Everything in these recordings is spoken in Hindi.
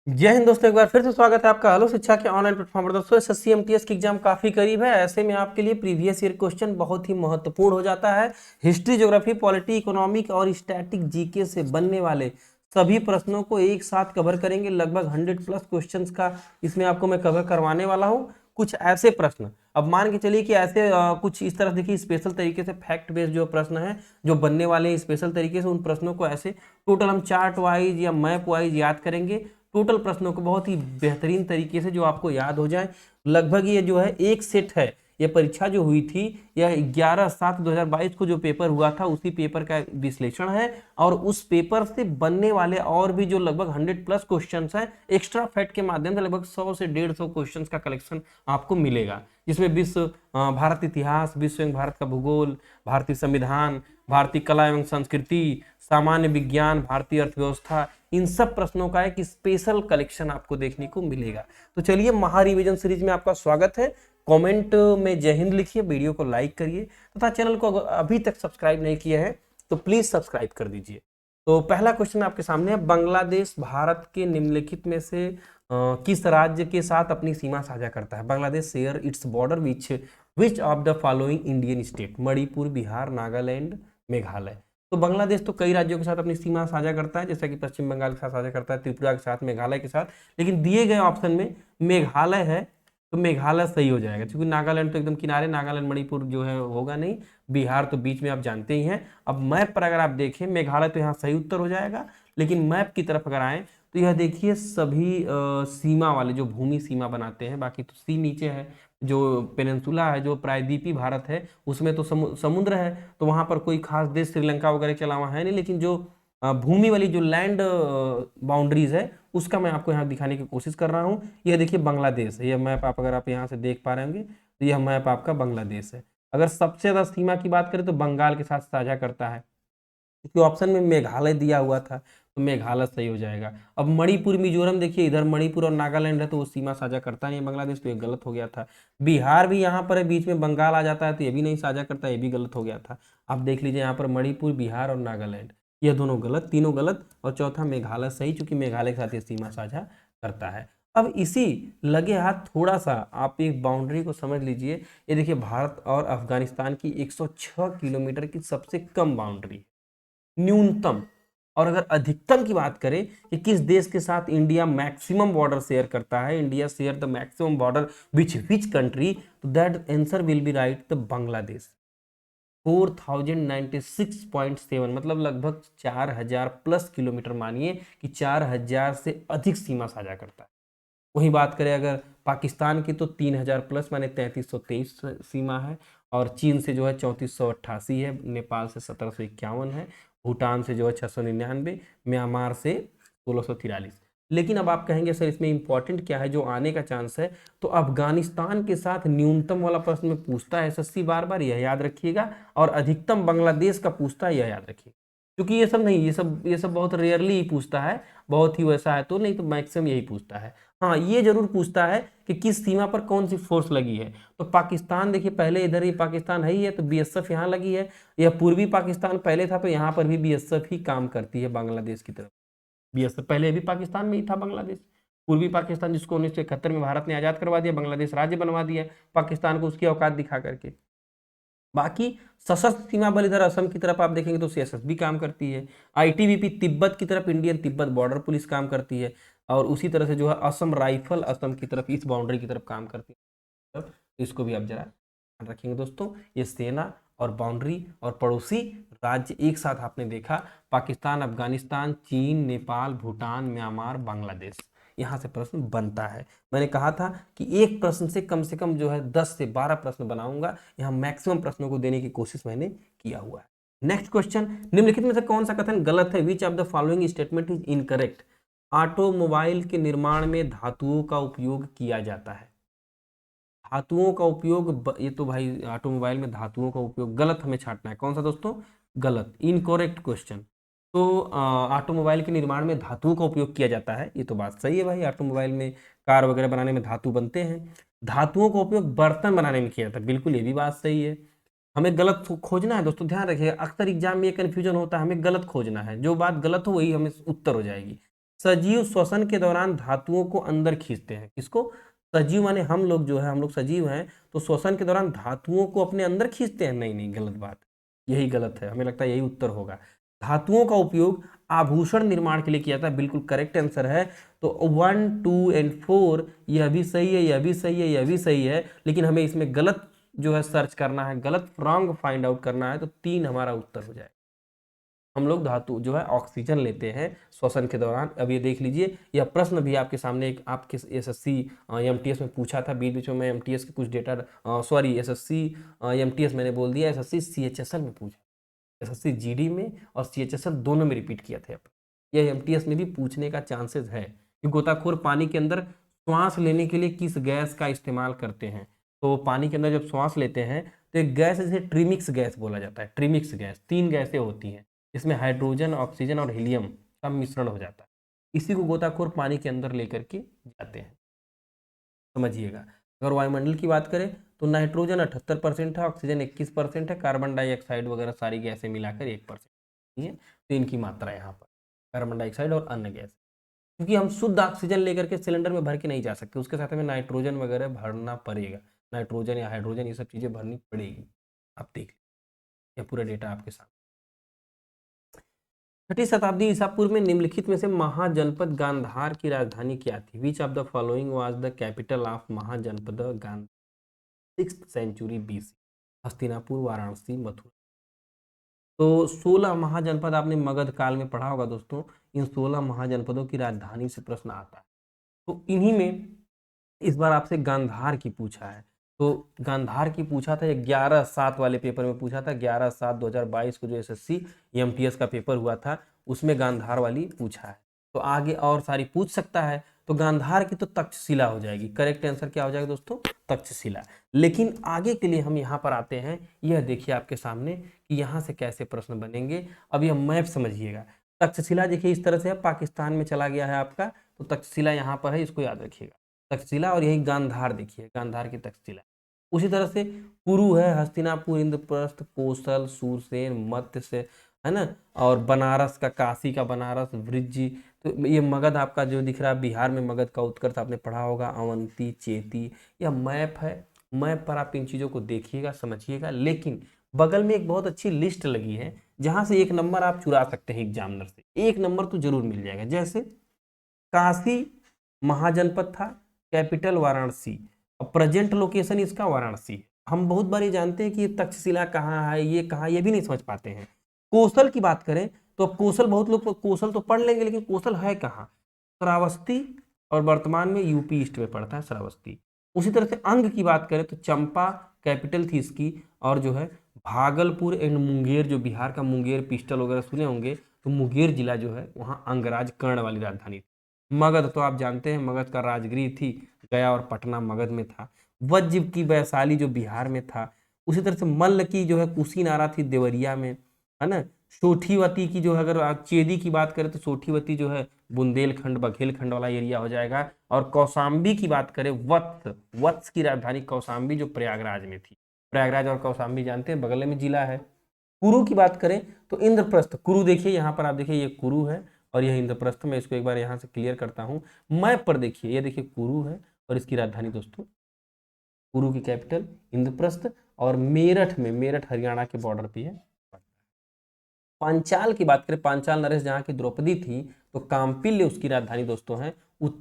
जय हिंद दोस्तों, एक बार फिर से स्वागत है आपका हेलो शिक्षा के ऑनलाइन प्लेटफॉर्म पर। दोस्तों एसएससी एमटीएस की एग्जाम काफी करीब है। ऐसे में आपके लिए प्रीवियस ईयर क्वेश्चन बहुत ही महत्वपूर्ण हो जाता है। हिस्ट्री, ज्योग्राफी, पॉलिटी, इकोनॉमिक और स्टैटिक जीके से बनने वाले सभी प्रश्नों को एक साथ कवर करेंगे। लगभग 100+ क्वेश्चन का इसमें आपको मैं कवर करवाने वाला हूँ। कुछ ऐसे प्रश्न अब मान के चलिए कि ऐसे कुछ इस तरह देखिए, स्पेशल तरीके से फैक्ट बेस्ड जो प्रश्न है जो बनने वाले हैं स्पेशल तरीके से, उन प्रश्नों को ऐसे टोटल हम चार्ट वाइज या मैप वाइज याद करेंगे। टोटल प्रश्नों को बहुत ही बेहतरीन तरीके से जो आपको याद हो जाए। लगभग ये जो है एक सेट है। ये परीक्षा जो हुई थी यह 11/7/2022 को जो पेपर हुआ था उसी पेपर का विश्लेषण है। और उस पेपर से बनने वाले और भी जो लगभग 100+ क्वेश्चन है एक्स्ट्रा फैक्ट के माध्यम से लगभग 100 से 150 क्वेश्चन का कलेक्शन आपको मिलेगा। जिसमें विश्व भारत इतिहास, विश्व एवं भारत का भूगोल, भारतीय संविधान, भारतीय कला एवं संस्कृति, सामान्य विज्ञान, भारतीय अर्थव्यवस्था, इन सब प्रश्नों का एक स्पेशल कलेक्शन आपको देखने को मिलेगा। तो चलिए, महा रिवीजन सीरीज में आपका स्वागत है। कमेंट में जय हिंद लिखिए, वीडियो को लाइक करिए तथा चैनल को अभी तक सब्सक्राइब नहीं किया है तो प्लीज सब्सक्राइब कर दीजिए। तो पहला क्वेश्चन आपके सामने है, बांग्लादेश भारत के निम्नलिखित में से किस राज्य के साथ अपनी सीमा साझा करता है? Bangladesh share its border which of the following Indian state? Manipur, Bihar, Nagaland, Meghalaya. तो बांग्लादेश तो कई राज्यों के साथ अपनी सीमा साझा करता है, जैसा कि पश्चिम बंगाल के साथ साझा करता है, त्रिपुरा के साथ, मेघालय के साथ। लेकिन दिए गए ऑप्शन में मेघालय है तो मेघालय सही हो जाएगा, क्योंकि नागालैंड तो एकदम किनारे, नागालैंड मणिपुर जो है होगा नहीं। बिहार तो बीच में आप जानते ही हैं। अब मैप पर अगर आप देखें, मेघालय तो यहाँ सही उत्तर हो जाएगा। लेकिन मैप की तरफ अगर आए तो यह देखिए सभी सीमा वाले जो भूमि सीमा बनाते हैं, बाकी तो सी नीचे है। जो पेनिनसुला है, जो प्रायद्वीपीय भारत है, उसमें तो समुद्र है, तो वहां पर कोई खास देश श्रीलंका वगैरह के अलावा है नहीं। लेकिन जो भूमि वाली जो लैंड बाउंड्रीज है उसका मैं आपको यहाँ दिखाने की कोशिश कर रहा हूँ। यह देखिए बांग्लादेश है, यह मैप आप अगर आप यहाँ से देख पा रहे होंगे तो यह मैप आपका बांग्लादेश है। अगर सबसे ज्यादा सीमा की बात करें तो बंगाल के साथ साझा करता है, क्योंकि ऑप्शन में मेघालय दिया हुआ था तो मेघालय सही हो जाएगा। अब मणिपुर, मिजोरम देखिए, इधर मणिपुर और नागालैंड है तो वो सीमा साझा करता नहीं है बांग्लादेश, तो ये गलत हो गया था। बिहार भी यहाँ पर है, बीच में बंगाल आ जाता है तो ये भी नहीं साझा करता, ये भी गलत हो गया था। आप देख लीजिए यहाँ पर मणिपुर, बिहार और नागालैंड, यह दोनों गलत, तीनों गलत, और चौथा मेघालय सही, चूंकि मेघालय के साथ ये सीमा साझा करता है। अब इसी लगे हाथ थोड़ा सा आप एक बाउंड्री को समझ लीजिए। ये देखिए भारत और अफगानिस्तान की 106 किलोमीटर की सबसे कम बाउंड्री, न्यूनतम। और अगर अधिकतम की बात करें कि किस देश के साथ इंडिया मैक्सिमम बॉर्डर शेयर करता है, India share the maximum border which country, तो that answer will be right the Bangladesh. 4096.7, मतलब लगभग 4000+ किलोमीटर, मानिए कि 4000 से अधिक सीमा साझा करता है। वही बात करें अगर पाकिस्तान की तो 3000+ माने 3323 सीमा है। और चीन से जो है 3488 है, नेपाल से 1751 है, भूटान से जो है 699, म्यांमार से 1643। लेकिन अब आप कहेंगे सर इसमें इंपॉर्टेंट क्या है जो आने का चांस है? तो अफगानिस्तान के साथ न्यूनतम वाला प्रश्न में पूछता है एसएससी बार बार, यह याद रखिएगा। और अधिकतम बांग्लादेश का पूछता है, यह याद रखिएगा। क्योंकि ये सब नहीं, ये सब बहुत रेयरली ही पूछता है, बहुत ही वैसा है तो नहीं, तो मैक्सिमम यही पूछता है। हाँ, ये जरूर पूछता है कि किस सीमा पर कौन सी फोर्स लगी है। तो पाकिस्तान देखिए, पहले इधर ही पाकिस्तान है ही है तो बीएसएफ यहाँ लगी है। यह पूर्वी पाकिस्तान पहले था तो यहाँ पर भी बीएसएफ ही काम करती है बांग्लादेश की तरफ। बीएसएफ पहले भी पाकिस्तान में ही था बांग्लादेश। पूर्वी पाकिस्तान जिसको 1971 में भारत ने आजाद करवा दिया, बांग्लादेश राज्य बनवा दिया पाकिस्तान को उसकी औकात दिखा करके। बाकी सशस्त्र सीमा बल इधर असम की तरफ आप देखेंगे तो सीएसएफ भी काम करती है। आईटीबीपी तिब्बत की तरफ इंडियन तिब्बत बॉर्डर पुलिस काम करती है। और उसी तरह से जो है असम राइफल असम की तरफ इस बाउंड्री की तरफ काम करती है। तो इसको भी आप जरा ध्यान रखेंगे दोस्तों। ये सेना और बाउंड्री और पड़ोसी राज्य एक साथ आपने देखा, पाकिस्तान, अफगानिस्तान, चीन, नेपाल, भूटान, म्यांमार, बांग्लादेश, यहाँ से प्रश्न बनता है। मैंने कहा था कि एक प्रश्न से कम जो है 10 से 12 प्रश्न बनाऊंगा। यहाँ मैक्सिमम प्रश्नों को देने की कोशिश मैंने किया हुआ है। नेक्स्ट क्वेश्चन, निम्नलिखित में से कौन सा कथन गलत है? Which of the following statement is incorrect? Automobile के निर्माण में धातुओं का उपयोग किया जाता है। धातुओं का उपयोग, ये तो भाई ऑटोमोबाइल में धातुओं का उपयोग गलत हमें छांटना है। कौन सा दोस्तों? गलत, इनकरेक्ट क्वेश्चन। तो ऑटोमोबाइल के निर्माण में धातुओं का उपयोग किया जाता है, ये तो बात सही है भाई। ऑटोमोबाइल में कार वगैरह बनाने में धातु बनते हैं। धातुओं का उपयोग बर्तन बनाने में किया जाता है, बिल्कुल ये भी बात सही है। हमें गलत खोजना है दोस्तों, ध्यान रखिएगा। अक्सर एग्जाम में ये कन्फ्यूजन होता है, हमें गलत खोजना है, जो बात गलत हो वही हमें उत्तर हो जाएगी। सजीव श्वसन के दौरान धातुओं को अंदर खींचते हैं। किसको? सजीव माने हम लोग जो है, हम लोग सजीव हैं तो श्वसन के दौरान धातुओं को अपने अंदर खींचते हैं? नहीं नहीं, गलत बात, यही गलत है, हमें लगता है यही उत्तर होगा। धातुओं का उपयोग आभूषण निर्माण के लिए किया था, बिल्कुल करेक्ट आंसर है। तो 1, 2 एंड 4 यह भी सही है, यह भी सही है, यह भी सही है, लेकिन हमें इसमें गलत जो है सर्च करना है, गलत रॉन्ग फाइंड आउट करना है, तो 3 हमारा उत्तर हो जाएगा। हम लोग धातु जो है ऑक्सीजन लेते हैं श्वसन के दौरान। अब ये देख लीजिए, यह प्रश्न भी आपके सामने एक आपके एसएससी एमटीएस में पूछा था, बीच बीच में मैं एमटीएस के कुछ डेटा, सॉरी एसएससी एमटीएस मैंने बोल दिया, एसएससी सीएचएसएल में पूछा, एसएससी जीडी में और सीएचएसएल दोनों में रिपीट किया था। यह एमटीएस में भी पूछने का चांसेस है कि गोताखोर पानी के अंदर श्वास लेने के लिए किस गैस का इस्तेमाल करते हैं। तो पानी के अंदर जब श्वास लेते हैं तो एक गैस जिसे ट्रिमिक्स गैस बोला जाता है। ट्रिमिक्स गैस 3 गैसें होती हैं, इसमें हाइड्रोजन, ऑक्सीजन और हीलियम का मिश्रण हो जाता है। इसी को गोताखोर पानी के अंदर लेकर के जाते हैं, समझिएगा। अगर वायुमंडल की बात करें तो नाइट्रोजन 78% है, ऑक्सीजन 21% है, कार्बन डाइऑक्साइड वगैरह सारी गैसें मिलाकर 1% है। तो इनकी मात्रा यहाँ पर कार्बन डाइऑक्साइड और अन्य गैस, क्योंकि हम शुद्ध ऑक्सीजन लेकर के सिलेंडर में भर के नहीं जा सकते, उसके साथ हमें नाइट्रोजन वगैरह भरना पड़ेगा, नाइट्रोजन या हाइड्रोजन ये सब चीज़ें भरनी पड़ेगी। आप देख लीजिए, पूरा डेटा आपके साथ। 6ठी शताब्दी ईसा पूर्व में निम्नलिखित में से महाजनपद गांधार की राजधानी क्या थी? Which of the following was the capital of Mahajanapada Gandhara 6th century BC? Hastinapur, Varanasi, Mathura. तो 16 महाजनपद आपने मगध काल में पढ़ा होगा दोस्तों। इन 16 महाजनपदों की राजधानी से प्रश्न आता है, तो इन्हीं में इस बार आपसे गांधार की पूछा है। तो गांधार की पूछा था 11/7 वाले पेपर में पूछा था, 11/7/2022 को जो एसएससी एमटीएस का पेपर हुआ था उसमें गांधार वाली पूछा है। तो आगे और सारी पूछ सकता है, तो गांधार की तो तक्षशिला हो जाएगी। करेक्ट आंसर क्या हो जाएगा दोस्तों? तक्षशिला। लेकिन आगे के लिए हम यहाँ पर आते हैं, यह देखिए आपके सामने कि यहाँ से कैसे प्रश्न बनेंगे। अब यह मैप समझिएगा। तक्षशिला देखिए इस तरह से है, पाकिस्तान में चला गया है आपका, तो तक्षशिला यहाँ पर है, इसको याद रखिएगा। तक्षशिला, और यही गांधार देखिए, गांधार की तक्षशिला। उसी तरह से कुरु है, हस्तिनापुर, इंद्रप्रस्थ, कोसल, सूरसेन, मत्स्य, है ना, और बनारस का, काशी का बनारस, वृज्जी। तो ये मगध आपका जो दिख रहा है बिहार में, मगध का उत्कर्ष आपने पढ़ा होगा, अवंती, चेती। यह मैप है, मैप पर आप इन चीज़ों को देखिएगा, समझिएगा। लेकिन बगल में एक बहुत अच्छी लिस्ट लगी है जहां से एक नंबर आप चुरा सकते हैं एग्जामिनर से, एक नंबर तो जरूर मिल जाएगा। जैसे काशी महाजनपद था, कैपिटल वाराणसी, और प्रेजेंट लोकेशन इसका वाराणसी है। हम बहुत बार ये जानते हैं कि ये तक्षशिला कहाँ है, ये कहाँ, ये भी नहीं समझ पाते हैं। कौशल की बात करें तो अब कौशल, बहुत लोग कौशल तो पढ़ लेंगे, लेकिन कौशल है कहाँ? श्रावस्ती, और वर्तमान में यूपी ईस्ट में पड़ता है श्रावस्ती। उसी तरह से अंग की बात करें तो चंपा कैपिटल थी इसकी, और जो है भागलपुर एंड मुंगेर, जो बिहार का मुंगेर पिस्टल वगैरह सुने होंगे, तो मुंगेर जिला जो है वहाँ अंगराज कर्ण वाली राजधानी थी। मगध तो आप जानते हैं, मगध का राजगृह थी, गया और पटना मगध में था। वज्र की वैशाली जो बिहार में था। उसी तरह से मल्ल की जो है कुशीनारा थी, देवरिया में, है ना। सोठीवती की जो है, अगर आप चेदी की बात करें तो सोठीवती जो है बुंदेलखंड, बघेलखंड वाला एरिया हो जाएगा। और कौशाम्बी की बात करें, वत्स, वत्स की राजधानी कौशाम्बी जो प्रयागराज में थी। प्रयागराज और कौशाम्बी जानते हैं, बगल में जिला है। कुरु की बात करें तो इंद्रप्रस्थ, कुरु देखिए यहाँ पर, आप देखिए ये कुरु है और यह इंद्रप्रस्थ। मैं इसको एक बार यहाँ से क्लियर करता हूँ। मैप पर देखिए, ये देखिए कुरु है और इसकी राजधानी दोस्तों, कुरु की कैपिटल इंद्रप्रस्थ, और मेरठ में, मेरठ हरियाणा के बॉर्डर पे है। पांचाल की बात करें, पांचाल नरेश जहाँ की द्रौपदी थी, तो काम्पिल्य उसकी राजधानी दोस्तों है,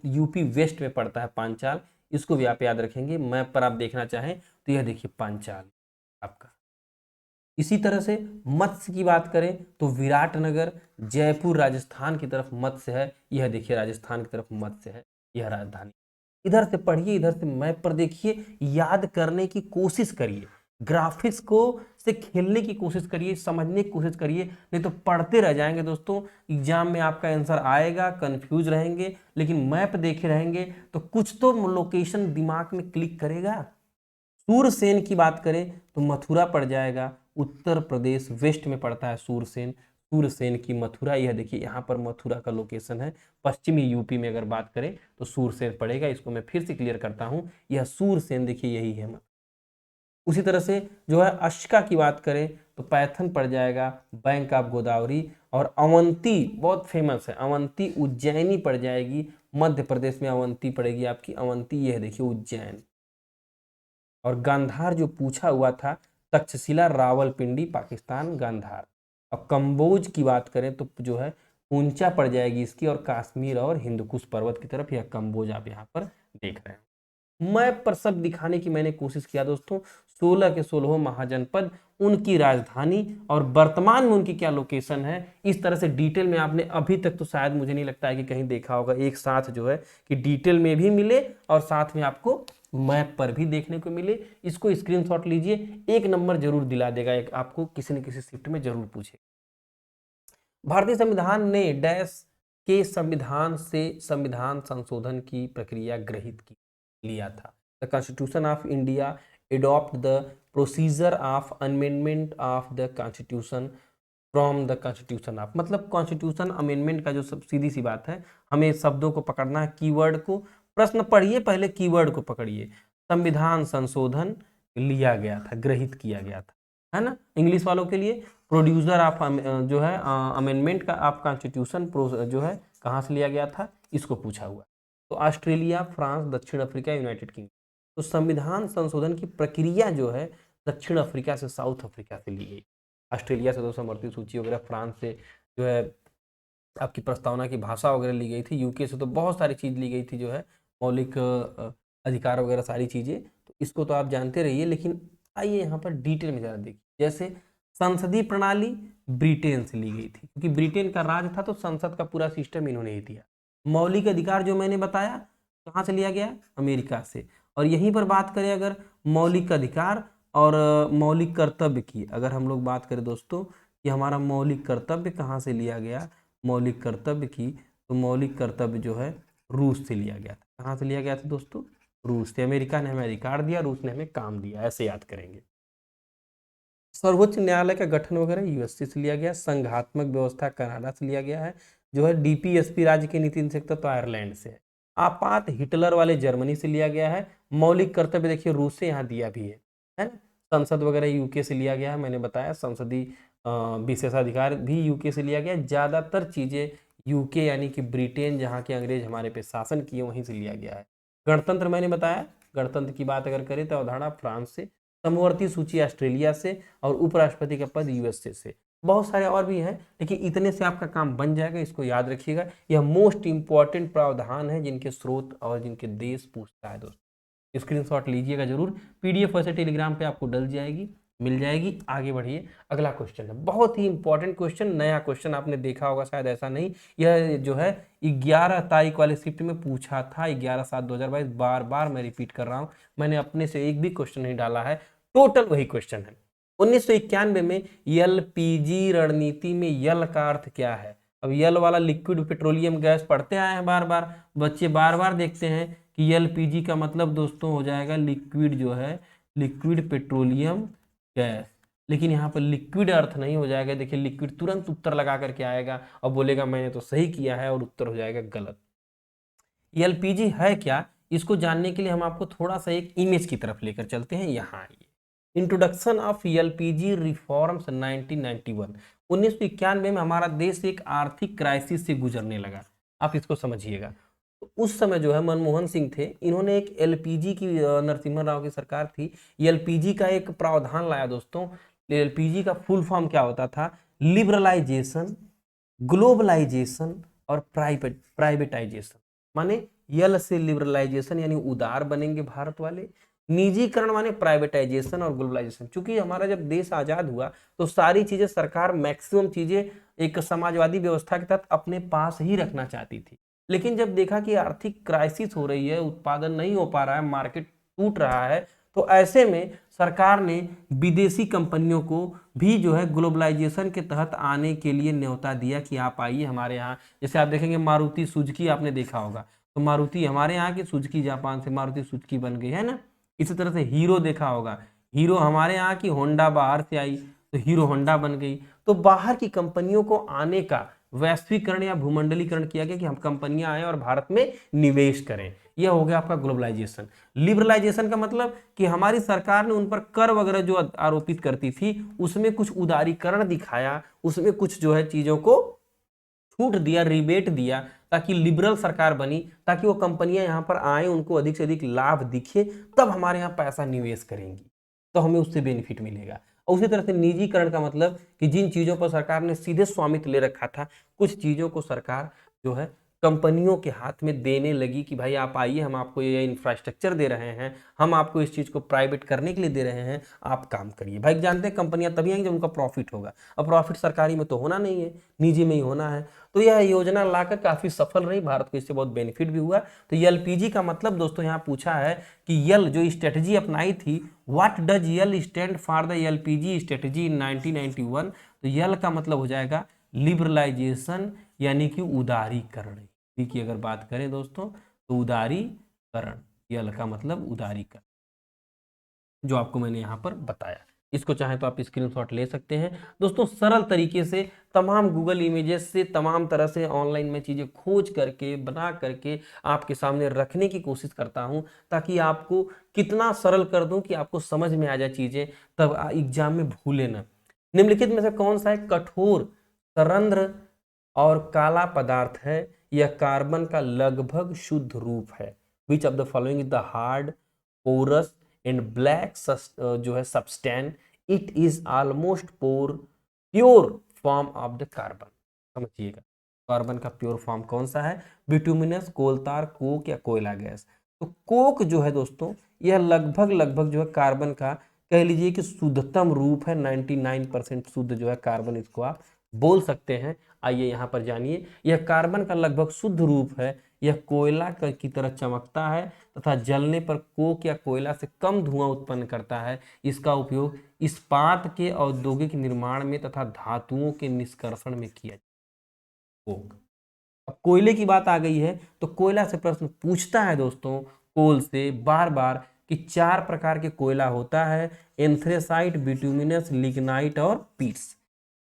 यूपी वेस्ट में पड़ता है पांचाल। इसको भी आप याद रखेंगे। मैप पर आप देखना चाहें तो यह देखिए पांचाल आपका। इसी तरह से मत्स्य की बात करें तो विराटनगर, जयपुर राजस्थान की तरफ मत्स्य है। यह देखिए राजस्थान की तरफ मत्स्य है, यह राजधानी। इधर से पढ़िए, इधर से मैप पर देखिए, याद करने की कोशिश करिए, ग्राफिक्स को से खेलने की कोशिश करिए, समझने की कोशिश करिए, नहीं तो पढ़ते रह जाएंगे दोस्तों। एग्जाम में आपका आंसर आएगा, कंफ्यूज रहेंगे, लेकिन मैप देखे रहेंगे तो कुछ तो लोकेशन दिमाग में क्लिक करेगा। सूरसेन की बात करें तो मथुरा पड़ जाएगा, उत्तर प्रदेश वेस्ट में पड़ता है सूरसेन। सूरसेन की मथुरा, यह देखिए यहाँ पर मथुरा का लोकेशन है। पश्चिमी यूपी में अगर बात करें तो सूरसेन पड़ेगा। इसको मैं फिर से क्लियर करता हूँ, यह सूरसेन देखिए यही है। उसी तरह से जो है अश्का की बात करें तो पैथन पड़ जाएगा, बैंक ऑफ गोदावरी, और अवंती बहुत फेमस है, अवंती उज्जैनी पड़ जाएगी, मध्य प्रदेश में अवंती पड़ेगी आपकी, अवंती ये है देखिए उज्जैन। और गांधार जो पूछा हुआ था, तक्षशिला रावलपिंडी पाकिस्तान गांधार। अब कंबोज की बात करें तो जो है ऊंचा पड़ जाएगी इसकी, और कश्मीर और हिंदकुश पर्वत की तरफ, यह कंबोज आप यहाँ पर देख रहे हैं। मैप पर सब दिखाने की मैंने कोशिश किया दोस्तों, 16 के 16 महाजनपद, उनकी राजधानी और वर्तमान में उनकी क्या लोकेशन है, इस तरह से डिटेल में आपने अभी तक तो शायद मुझे नहीं लगता है कि कहीं देखा होगा एक साथ जो है कि डिटेल में भी मिले और साथ में आपको मैप पर भी देखने को मिले। इसको स्क्रीनशॉट लीजिए, 1 नंबर जरूर दिला देगा, एक आपको किसी न किसी शिफ्ट में जरूर पूछे। भारतीय संविधान ने डैश के संविधान से संविधान संशोधन की प्रक्रिया ग्रहित की लिया था। The constitution of India adopt the procedure of amendment of the constitution from the constitution of, मतलब कॉन्स्टिट्यूशन अमेंडमेंट का जो सब सीधी सी बात है, हमें शब्दों को पकड़ना है, कीवर्ड को, प्रश्न पढ़िए पहले कीवर्ड को पकड़िए। संविधान संशोधन लिया गया था, ग्रहित किया गया था, है ना। इंग्लिश वालों के लिए प्रोड्यूसर ऑफ जो है अमेंडमेंट का आप कॉन्स्टिट्यूशन जो है कहाँ से लिया गया था, इसको पूछा हुआ। तो ऑस्ट्रेलिया, फ्रांस, दक्षिण अफ्रीका, यूनाइटेड किंगडम। तो संविधान संशोधन की प्रक्रिया जो है दक्षिण अफ्रीका से, साउथ अफ्रीका से ली गई। ऑस्ट्रेलिया से तो समवर्ती सूची वगैरह, फ्रांस से जो है आपकी प्रस्तावना की भाषा वगैरह ली गई थी, यूके से तो बहुत सारी चीज़ ली गई थी जो है मौलिक अधिकार वगैरह सारी चीज़ें, तो इसको तो आप जानते रहिए। लेकिन आइए यहाँ पर डिटेल में ज़रा देखिए, जैसे संसदीय प्रणाली ब्रिटेन से ली गई थी, क्योंकि ब्रिटेन का राज था तो संसद का पूरा सिस्टम इन्होंने ही दिया। मौलिक अधिकार जो मैंने बताया कहाँ से लिया गया, अमेरिका से। और यहीं पर बात करें अगर मौलिक अधिकार और मौलिक कर्तव्य की, अगर हम लोग बात करें दोस्तों कि हमारा मौलिक कर्तव्य कहाँ से लिया गया, मौलिक कर्तव्य की, तो मौलिक कर्तव्य जो है रूस से लिया गया था। कहाँ से लिया गया था दोस्तों, रूस से। अमेरिका ने हमें अधिकार दिया, रूस ने हमें काम दिया, ऐसे याद करेंगे। सर्वोच्च न्यायालय का गठन वगैरह यूएसए से लिया गया। संघात्मक व्यवस्था कनाडा से लिया गया है। जो है डीपीएसपी राज्य के नीति निदेशक तो आयरलैंड से है। आपात हिटलर वाले जर्मनी से लिया गया है। मौलिक कर्तव्य देखिए रूस से यहाँ दिया भी है ना। संसद वगैरह यूके से लिया गया है, मैंने बताया संसदीय विशेषाधिकार भी यूके से लिया गया। ज्यादातर चीजें यूके यानी कि ब्रिटेन, जहाँ के अंग्रेज हमारे पे शासन किए, वहीं से लिया गया है। गणतंत्र मैंने बताया, गणतंत्र की बात अगर करें तो अवधारणा फ्रांस से, समवर्ती सूची ऑस्ट्रेलिया से, और उपराष्ट्रपति का पद यूएसए से। बहुत सारे और भी हैं, लेकिन इतने से आपका काम बन जाएगा, इसको याद रखिएगा। यह मोस्ट इंपॉर्टेंट प्रावधान है जिनके स्रोत और जिनके देश पूछता है दोस्तों। स्क्रीनशॉट लीजिएगा जरूर, पीडीएफ वैसे टेलीग्राम पे आपको डल जाएगी, मिल जाएगी। आगे बढ़िए, अगला क्वेश्चन है, बहुत ही इंपॉर्टेंट क्वेश्चन, नया क्वेश्चन आपने देखा होगा शायद, ऐसा नहीं। यह जो है 11 तारीख वाले शिफ्ट में पूछा था, 11/7/2022। बार बार मैं रिपीट कर रहा हूँ, मैंने अपने से एक भी क्वेश्चन नहीं डाला है, टोटल वही क्वेश्चन है। 1991 में एलपीजी रणनीति में यल का अर्थ क्या है। अब यल वाला लिक्विड पेट्रोलियम गैस पढ़ते आए हैं बार बार, बच्चे बार बार देखते हैं कि एलपीजी का मतलब दोस्तों हो जाएगा लिक्विड, जो है लिक्विड पेट्रोलियम गैस। लेकिन यहाँ पर लिक्विड अर्थ नहीं हो जाएगा, देखिए लिक्विड तुरंत उत्तर लगा करके आएगा और बोलेगा मैंने तो सही किया है, और उत्तर हो जाएगा गलत। एलपीजी है क्या, इसको जानने के लिए हम आपको थोड़ा सा एक इमेज की तरफ लेकर चलते हैं। यहाँ आइए, इंट्रोडक्शन ऑफ एलपीजी रिफॉर्म्स 1991। 1991 में हमारा देश एक आर्थिक क्राइसिस से गुजरने लगा, आप इसको समझिएगा। तो उस समय जो है मनमोहन सिंह थे, इन्होंने एक एलपीजी की, नरसिम्हा राव की सरकार थी, एलपीजी का एक प्रावधान लाया दोस्तों। एलपीजी का फुल फॉर्म क्या होता था, लिबरलाइजेशन, ग्लोबलाइजेशन और प्राइवेटाइजेशन। माने यल से लिबरलाइजेशन यानी उदार बनेंगे भारत वाले, निजीकरण माने प्राइवेटाइजेशन और ग्लोबलाइजेशन। क्योंकि हमारा जब देश आजाद हुआ तो सारी चीजें सरकार, मैक्सिमम चीजें एक समाजवादी व्यवस्था के तहत अपने पास ही रखना चाहती थी। लेकिन जब देखा कि आर्थिक क्राइसिस हो रही है, उत्पादन नहीं हो पा रहा है, मार्केट टूट रहा है, तो ऐसे में सरकार ने विदेशी कंपनियों को भी जो है ग्लोबलाइजेशन के तहत आने के लिए न्योता दिया कि आप आइए हमारे यहाँ। जैसे आप देखेंगे मारुति सुजुकी आपने देखा होगा, तो मारुति हमारे यहाँ की, सुजुकी जापान से मारुति सुजुकी बन गई है ना। इसी तरह से हीरो देखा होगा, हीरो हमारे यहाँ की, होंडा बाहर से आई तो हीरो होंडा बन गई। तो बाहर की कंपनियों को आने का वैश्वीकरण या भूमंडलीकरण किया गया कि हम कंपनियां आए और भारत में निवेश करें। यह हो गया आपका ग्लोबलाइजेशन। लिबरलाइजेशन का मतलब कि हमारी सरकार ने उन पर कर वगैरह जो आरोपित करती थी उसमें कुछ उदारीकरण दिखाया, उसमें कुछ जो है चीजों को छूट दिया, रिबेट दिया, ताकि लिबरल सरकार बनी, ताकि वो कंपनियां यहाँ पर आए, उनको अधिक से अधिक लाभ दिखे, तब हमारे यहाँ पैसा निवेश करेंगी, तो हमें उससे बेनिफिट मिलेगा। और उसी तरह से निजीकरण का मतलब कि जिन चीजों पर सरकार ने सीधे स्वामित्व ले रखा था, कुछ चीजों को सरकार जो है कंपनियों के हाथ में देने लगी कि भाई आप आइए, हम आपको ये इंफ्रास्ट्रक्चर दे रहे हैं, हम आपको इस चीज को प्राइवेट करने के लिए दे रहे हैं, आप काम करिए। भाई जानते हैं कंपनियां तभी आएंगी जब उनका प्रॉफिट होगा, और प्रॉफिट सरकारी में तो होना नहीं है, निजी में ही होना है। तो यह योजना लाकर काफी सफल रही, भारत को इससे बहुत बेनिफिट भी हुआ। तो एलपीजी का मतलब दोस्तों यहाँ पूछा है कि यल जो स्ट्रेटजी अपनाई थी, what does L stand for the LPG strategy in 1991। तो यल का मतलब हो जाएगा लिबरलाइजेशन, यानी कि उदारीकरण की अगर बात करें दोस्तों तो उदारीकरण, यल का मतलब उदारीकरण, जो आपको मैंने यहाँ पर बताया। इसको चाहे तो आप स्क्रीनशॉट ले सकते हैं दोस्तों। सरल तरीके से तमाम गूगल इमेजेस से तमाम तरह से ऑनलाइन में चीज़ें खोज करके बना करके आपके सामने रखने की कोशिश करता हूं, ताकि आपको कितना सरल कर दूं कि आपको समझ में आ जाए चीज़ें, तब एग्जाम में भूले ना। निम्नलिखित में से कौन सा है कठोर, सरंध्र और काला पदार्थ है? यह कार्बन का लगभग शुद्ध रूप है। Which of the following is the hard, porous and black जो है substance, it is almost pure form of the carbon. समझिएगा कार्बन का प्योर फॉर्म कौन सा है? बिटुमिनस, कोलतार, कोक या कोयला गैस। तो कोक जो है दोस्तों यह लगभग जो है कार्बन का कह लीजिए कि शुद्धतम रूप है, 99% शुद्ध जो है कार्बन, इसको आप बोल सकते हैं। आइए यहाँ पर जानिए, यह कार्बन का लगभग शुद्ध रूप है, यह कोयला की तरह चमकता है तथा जलने पर कोक या कोयला से कम धुआं उत्पन्न करता है। इसका उपयोग इस्पात के औद्योगिक निर्माण में तथा धातुओं के निष्कर्षण में किया जाता है। कोक। अब कोयले की बात आ गई है तो कोयला से प्रश्न पूछता है दोस्तों कोल से बार बार कि 4 प्रकार के कोयला होता है, एंथ्रेसाइट, बिटुमिनस, लिग्नाइट और पीट्स।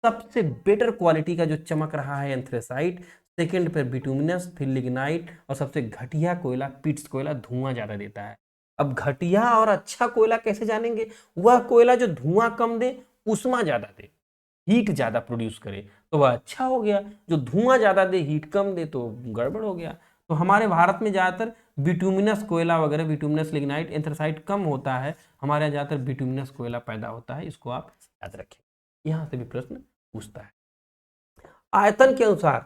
सबसे बेटर क्वालिटी का जो चमक रहा है एंथ्रेसाइट, सेकंड पर बिटुमिनस, फिर लिग्नाइट, और सबसे घटिया कोयला पीट्स कोयला, धुआं ज्यादा देता है। अब घटिया और अच्छा कोयला कैसे जानेंगे? वह कोयला जो धुआं कम दे, उष्मा ज्यादा दे, हीट ज्यादा प्रोड्यूस करे, तो वह अच्छा हो गया। जो धुआं ज्यादा दे, हीट कम दे, तो गड़बड़ हो गया। तो हमारे भारत में ज्यादातर बिटुमिनस कोयला वगैरह, बिटुमिनस, लिग्नाइट, एंथ्रेसाइट कम होता है, हमारे यहाँ ज्यादातर बिटुमिनस कोयला पैदा होता है। इसको आप याद रखें, यहाँ से भी प्रश्न पूछता है। आयतन के अनुसार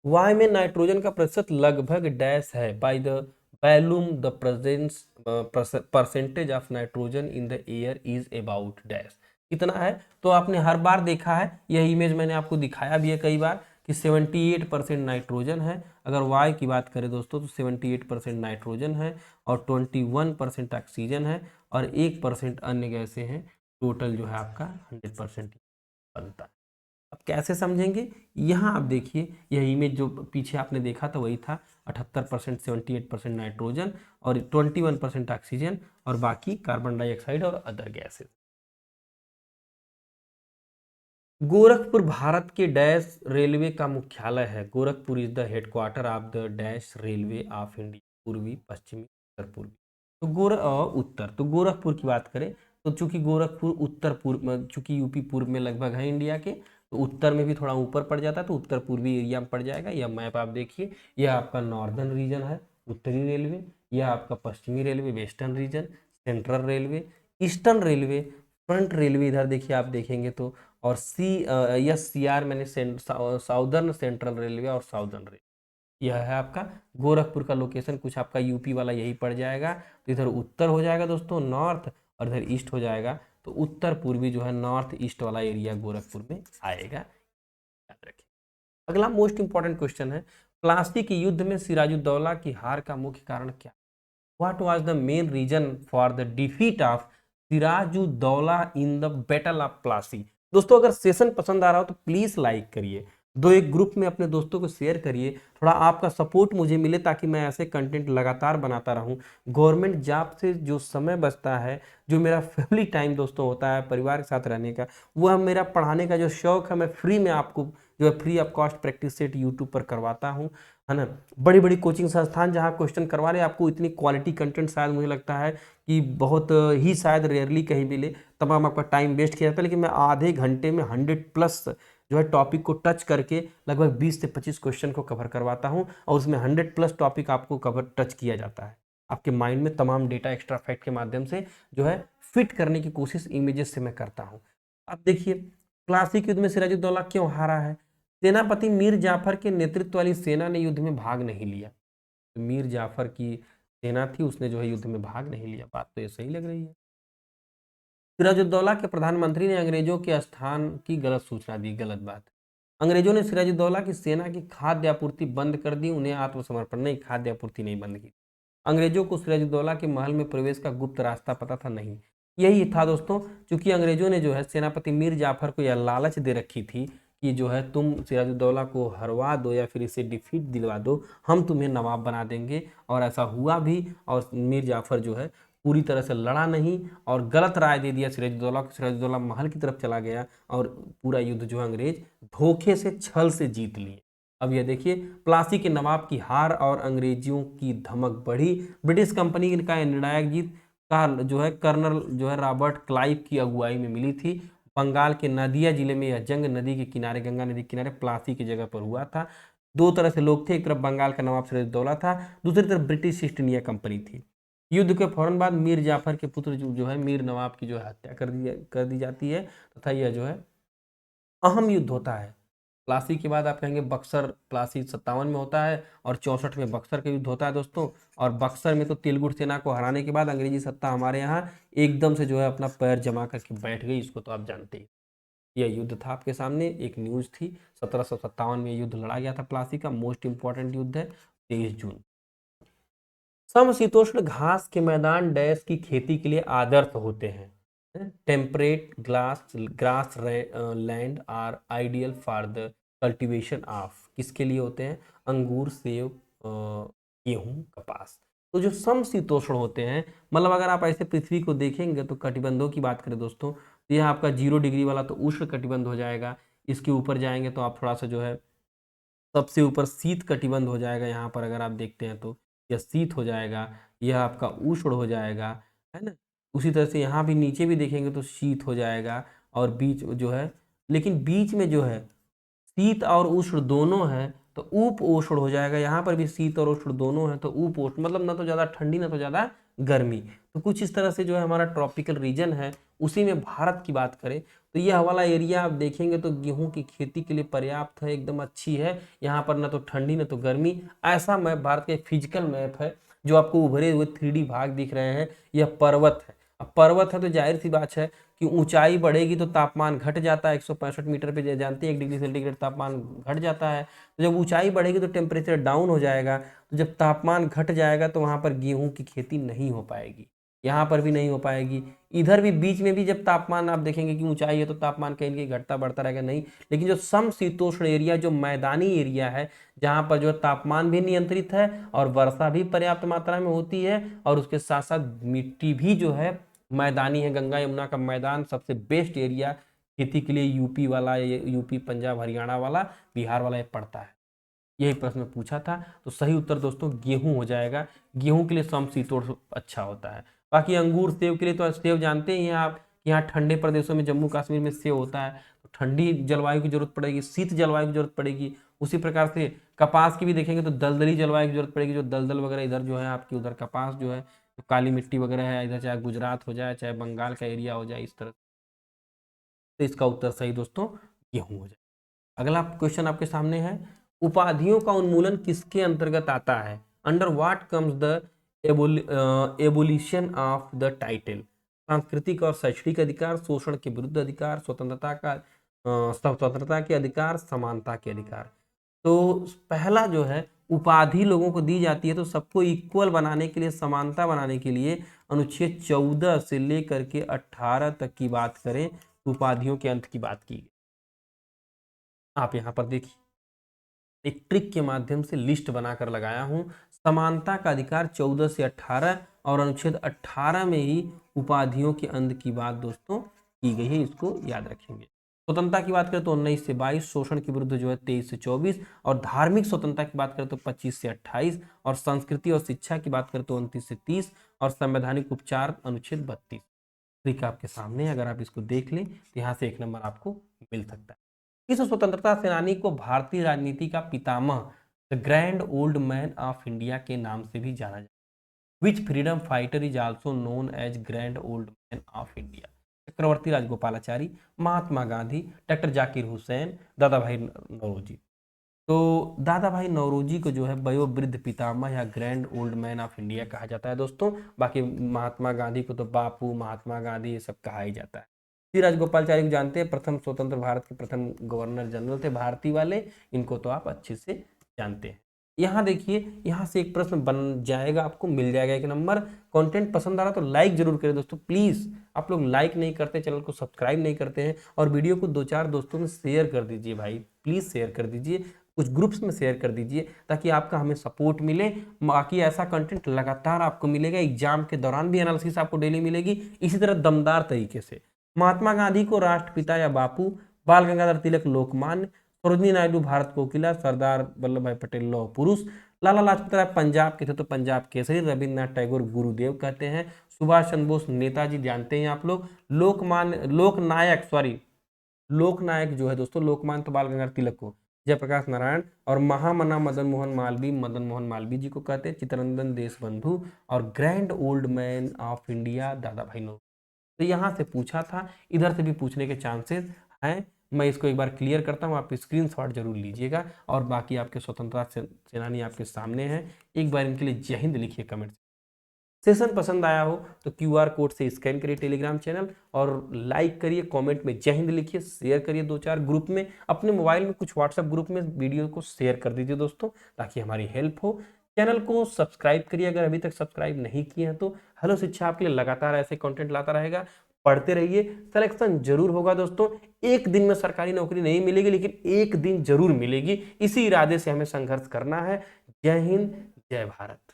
वायु में नाइट्रोजन का प्रतिशत लगभग डैश है, by the volume the presence percentage of nitrogen in the air is about dash. कितना है? तो आपने हर बार देखा है, यह इमेज मैंने आपको दिखाया भी है कई बार कि 78% नाइट्रोजन है। अगर वायु की बात करें दोस्तों तो 78% नाइट्रोजन है और 21% ऑक्सीजन है और 1% अन्य गैसें हैं। टोटल जो है आपका 100% बनता है। अब कैसे समझेंगे? यहाँ आप देखिए, यह इमेज जो पीछे आपने देखा था वही था, 78%, 78% नाइट्रोजन और 21% ऑक्सीजन और बाकी कार्बन डाइऑक्साइड और अदर गैसेस। गोरखपुर भारत के डैश रेलवे का मुख्यालय है। Gorakhpur is the headquarter of the dash railway of India, पूर्वी, पश्चिमी, उत्तर पूर्वी। तो उत्तर, तो गोरखपुर की बात करें तो चूंकि गोरखपुर उत्तर पूर्व, चूंकि यूपी पूर्व में लगभग है इंडिया के, तो उत्तर में भी थोड़ा ऊपर पड़ जाता है, तो उत्तर पूर्वी एरिया में पड़ जाएगा। यह मैप आप देखिए, यह आपका नॉर्दर्न रीजन है, उत्तरी रेलवे, यह आपका पश्चिमी railway, western region, central railway, eastern railway, front railway इधर देखिए आप देखेंगे तो, और CR मैंने साउदर्न सेंट्रल रेलवे और साउदर्न रेलवे। यह है आपका गोरखपुर का लोकेशन, कुछ आपका यूपी वाला यही पड़ जाएगा। तो इधर उत्तर हो जाएगा दोस्तों नॉर्थ, और इधर ईस्ट हो जाएगा, तो उत्तर पूर्वी जो है नॉर्थ ईस्ट वाला एरिया गोरखपुर में आएगा, याद रखें। अगला मोस्ट इंपॉर्टेंट क्वेश्चन है, प्लासी के युद्ध में सिराजुद्दौला की हार का मुख्य कारण क्या? What was the main reason for the defeat of Sirajuddaulah in the battle of Plassey? दोस्तों अगर सेशन पसंद आ रहा हो तो प्लीज लाइक करिए, एक ग्रुप में अपने दोस्तों को शेयर करिए, थोड़ा आपका सपोर्ट मुझे मिले ताकि मैं ऐसे कंटेंट लगातार बनाता रहूं। गवर्नमेंट जॉब से जो समय बचता है, जो मेरा फैमिली टाइम दोस्तों होता है परिवार के साथ रहने का, वह मेरा पढ़ाने का जो शौक है, मैं फ्री में आपको जो है free of cost practice set YouTube पर करवाता हूँ, है ना। बड़ी बड़ी कोचिंग संस्थान जहाँ क्वेश्चन करवा रहे हैं, आपको इतनी क्वालिटी कंटेंट शायद मुझे लगता है कि बहुत ही शायद रेयरली कहीं मिले, तमाम आपका टाइम वेस्ट किया जाता है, लेकिन मैं आधे घंटे में 100+ जो है टॉपिक को टच करके लगभग 20 से 25 क्वेश्चन को कवर करवाता हूँ, और उसमें 100+ टॉपिक आपको कवर टच किया जाता है। आपके माइंड में तमाम डेटा एक्स्ट्रा फैक्ट के माध्यम से जो है फिट करने की कोशिश इमेजेस से मैं करता हूँ। अब देखिए, प्लासी के युद्ध में सिराजुद्दौला क्यों हारा है? सेनापति मीर जाफर के नेतृत्व वाली सेना ने युद्ध में भाग नहीं लिया। तो मीर जाफर की सेना थी, उसने जो है युद्ध में भाग नहीं लिया। बात तो ये सही लग रही है। सिराजुद्दौला के प्रधानमंत्री ने अंग्रेजों के स्थान की गलत सूचना दी। गलत बात। अंग्रेजों ने सिराजुद्दौला की सेना की खाद्य आपूर्ति बंद कर दी, उन्हें आत्मसमर्पण, नहीं, खाद्य आपूर्ति नहीं बंद की। अंग्रेजों को सिराजुद्दौला के महल में प्रवेश का गुप्त रास्ता पता था? नहीं। यही था दोस्तों, क्योंकि अंग्रेजों ने जो है सेनापति मीर जाफर को यह लालच दे रखी थी कि जो है तुम सिराजुद्दौला को हरवा दो या फिर इसे डिफीट दिलवा दो, हम तुम्हें नवाब बना देंगे। और ऐसा हुआ भी, और मीर जाफर जो है पूरी तरह से लड़ा नहीं और गलत राय दे दिया सिराजुद्दौला को। सिराजुद्दौला महल की तरफ चला गया और पूरा युद्ध जो है अंग्रेज धोखे से, छल से जीत लिए। अब यह देखिए, प्लासी के नवाब की हार और अंग्रेजियों की धमक बढ़ी। ब्रिटिश कंपनी का निर्णायक जीत का जो है कर्नल जो है रॉबर्ट क्लाइव की अगुवाई में मिली थी। बंगाल के नदिया जिले में यह जंग नदी के किनारे, गंगा नदी के किनारे प्लासी की जगह पर हुआ था। दो तरह से लोग थे, एक तरफ बंगाल का नवाब सिराजुद्दौला था, दूसरी तरफ ब्रिटिश ईस्ट इंडिया कंपनी थी। युद्ध के फौरन बाद मीर जाफर के पुत्र जो है मीर नवाब की जो है हत्या कर दी जाती है, तथा यह जो है अहम युद्ध होता है। प्लासी के बाद आप कहेंगे बक्सर, प्लासी 57 में होता है और 64 में बक्सर का युद्ध होता है दोस्तों। और बक्सर में तो तिलगुट सेना को हराने के बाद अंग्रेजी सत्ता हमारे यहाँ एकदम से जो है अपना पैर जमा करके बैठ गई, इसको तो आप जानते ही। यह युद्ध था आपके सामने, एक न्यूज थी। 1757 में युद्ध लड़ा गया था प्लासी का, मोस्ट इंपॉर्टेंट युद्ध है, 23 जून। समशीतोष्ण घास के मैदान डैश की खेती के लिए आदर्श होते हैं। Temperate grassland are ideal for the cultivation of, किसके लिए होते हैं? अंगूर, सेब, गेहूं, कपास। तो जो समशीतोष्ण होते हैं, मतलब अगर आप ऐसे पृथ्वी को देखेंगे तो कटिबंधों की बात करें दोस्तों, तो यह आपका 0 डिग्री वाला तो उष्ण कटिबंध हो जाएगा। इसके ऊपर जाएंगे तो आप थोड़ा सा जो है सबसे ऊपर शीत कटिबंध हो जाएगा। यहाँ पर अगर आप देखते हैं तो यह शीत हो जाएगा, यह आपका उष्ण हो जाएगा, है ना। उसी तरह से यहाँ भी नीचे भी देखेंगे तो शीत हो जाएगा, और बीच जो है, लेकिन बीच में जो है शीत और उष्ण दोनों है तो उप उष्ण हो जाएगा। यहाँ पर भी शीत और उष्ण दोनों है तो उप उष्ण, मतलब ना तो ज़्यादा ठंडी ना तो ज़्यादा गर्मी। तो कुछ इस तरह से जो है हमारा ट्रॉपिकल रीजन है। उसी में भारत की बात करें तो यह वाला एरिया आप देखेंगे तो गेहूं की खेती के लिए पर्याप्त है, एकदम अच्छी है। यहाँ पर ना तो ठंडी ना तो गर्मी। ऐसा मैप भारत का फिजिकल मैप है जो आपको उभरे हुए 3D भाग दिख रहे हैं। यह पर्वत है। अब पर्वत है तो जाहिर सी बात है कि ऊंचाई बढ़ेगी तो तापमान घट जाता है। 165 मीटर पे जानते हैं 1 डिग्री सेंटीग्रेड तापमान घट जाता है। तो जब ऊंचाई बढ़ेगी तो टेम्परेचर डाउन हो जाएगा। तो जब तापमान घट जाएगा तो वहां पर गेहूं की खेती नहीं हो पाएगी, यहाँ पर भी नहीं हो पाएगी। इधर भी बीच में भी जब तापमान आप देखेंगे कि ऊंचाई है तो तापमान कहीं कहीं घटता बढ़ता रहेगा, नहीं। लेकिन जो समशीतोष्ण एरिया, जो मैदानी एरिया है, जहाँ पर जो तापमान भी नियंत्रित है और वर्षा भी पर्याप्त मात्रा में होती है, और उसके साथ साथ मिट्टी भी जो है मैदानी है। गंगा यमुना का मैदान सबसे बेस्ट एरिया खेती के लिए यूपी वाला, यूपी, पंजाब, हरियाणा वाला, बिहार वाला ये पड़ता है। यही प्रश्न पूछा था, तो सही उत्तर दोस्तों गेहूं हो जाएगा। गेहूं के लिए समशीतोष्ण अच्छा होता है। बाकी अंगूर, सेब के लिए तो सेब जानते ही हैं आप, यहाँ ठंडे प्रदेशों में, जम्मू कश्मीर में सेब होता है तो ठंडी जलवायु की जरूरत पड़ेगी, शीत जलवायु की जरूरत पड़ेगी। उसी प्रकार से कपास की भी देखेंगे तो दलदली जलवायु की जरूरत पड़ेगी, जो दलदल वगैरह इधर जो है आपकी, उधर कपास जो है तो काली मिट्टी वगैरह है इधर, चाहे गुजरात हो जाए चाहे बंगाल का एरिया हो जाए, इस तरह। तो इसका उत्तर सही दोस्तों गेहूं हो जाए। अगला क्वेश्चन आपके सामने है, उपाधियों का उन्मूलन किसके अंतर्गत आता है? Under what comes the abolition of the title? सांस्कृतिक और शैक्षणिक अधिकार, शोषण के विरुद्ध अधिकार, स्वतंत्रता के अधिकार, समानता के अधिकार। तो पहला जो है, उपाधि लोगों को दी जाती है तो सबको इक्वल बनाने के लिए, समानता बनाने के लिए अनुच्छेद 14 से लेकर के 18 तक की बात करें, उपाधियों के अंत की बात की। आप यहाँ पर देखिए, एक ट्रिक के माध्यम से लिस्ट बनाकर लगाया हूं। समानता का अधिकार 14 से 18 और अनुच्छेद 18 में ही उपाधियों के अंत की बात दोस्तों की गई है, इसको याद रखेंगे। स्वतंत्रता की बात करें तो 19 से 22, शोषण के विरुद्ध जो है 23 से 24, और धार्मिक स्वतंत्रता की बात करें तो 25 से 28, और संस्कृति और शिक्षा की बात करें तो 29 से 30, और संवैधानिक उपचार अनुच्छेद 32। तरीका आपके सामने है, अगर आप इसको देख लें तो यहाँ से 1 नंबर आपको मिल सकता है। किस स्वतंत्रता सेनानी को भारतीय राजनीति का पितामह, the grand old man of India के नाम से भी जाना जाता है? Which freedom fighter is also known as grand old man of India? Chakravarti Rajagopalachari, Mahatma Gandhi, doctor Zakir Hussain, Dadabhai Naoroji. तो दादा भाई नौरोजी को जो है वयोवृद्ध पितामह या grand old man of India कहा जाता है दोस्तों। बाकी महात्मा गांधी को तो बापू, महात्मा गांधी, ये सब कहा ही जाता है। श्री राजगोपालाचारी को जानते हैं, प्रथम स्वतंत्र भारत के प्रथम गवर्नर जनरल थे भारतीय वाले, इनको तो आप अच्छे से जानते हैं। यहाँ देखिए, यहाँ से एक प्रश्न बन जाएगा, आपको मिल जाएगा 1 नंबर। कंटेंट पसंद आ रहा तो लाइक जरूर करें दोस्तों, प्लीज। आप लोग लाइक नहीं करते, चैनल को सब्सक्राइब नहीं करते हैं, और वीडियो को 2-4 दोस्तों में शेयर कर दीजिए भाई, प्लीज शेयर कर दीजिए, कुछ ग्रुप्स में शेयर कर दीजिए, ताकि आपका हमें सपोर्ट मिले। बाकी ऐसा कंटेंट लगातार आपको मिलेगा, एग्जाम के दौरान भी एनालिसिस आपको डेली मिलेगी, इसी तरह दमदार तरीके से। महात्मा गांधी को राष्ट्रपिता या बापू, बाल गंगाधर तिलक लोकमान्य, सरोजिनी नायडू भारत कोकिला, सरदार वल्लभ भाई पटेल लौह पुरुष, लाला लाजपत राय पंजाब के थे तो पंजाब केसरी, रविन्द्रनाथ टैगोर गुरुदेव कहते हैं, सुभाष चंद्र बोस नेताजी जानते हैं आप लोग, लोकनायक जो है दोस्तों, लोकमान्य तो बाल गंगाधर तिलक को, जयप्रकाश नारायण, और महामना मदन मोहन मालवीय जी को कहते हैं, चित्तरंजन देशबंधु, और grand old man of India दादा भाई नौरोजी। तो यहाँ से पूछा था, इधर से भी पूछने के चांसेस हैं। मैं इसको एक बार क्लियर करता हूँ, आप स्क्रीनशॉट जरूर लीजिएगा, और बाकी आपके स्वतंत्रता सेनानी आपके सामने हैं। एक बार इनके लिए जय हिंद लिखिए कमेंट। सेशन पसंद आया हो तो QR कोड से स्कैन करिए टेलीग्राम चैनल, और लाइक करिए, कमेंट में जय हिंद लिखिए, शेयर करिए 2-4 ग्रुप में, अपने मोबाइल में कुछ व्हाट्सएप ग्रुप में वीडियो को शेयर कर दीजिए दोस्तों, ताकि हमारी हेल्प हो। चैनल को सब्सक्राइब करिए अगर अभी तक सब्सक्राइब नहीं किए हैं तो। हेलो शिक्षा आपके लिए लगातार ऐसे कंटेंट लाता रहेगा, पढ़ते रहिए, सिलेक्शन जरूर होगा दोस्तों। एक दिन में सरकारी नौकरी नहीं मिलेगी, लेकिन एक दिन जरूर मिलेगी, इसी इरादे से हमें संघर्ष करना है। जय हिंद, जय भारत।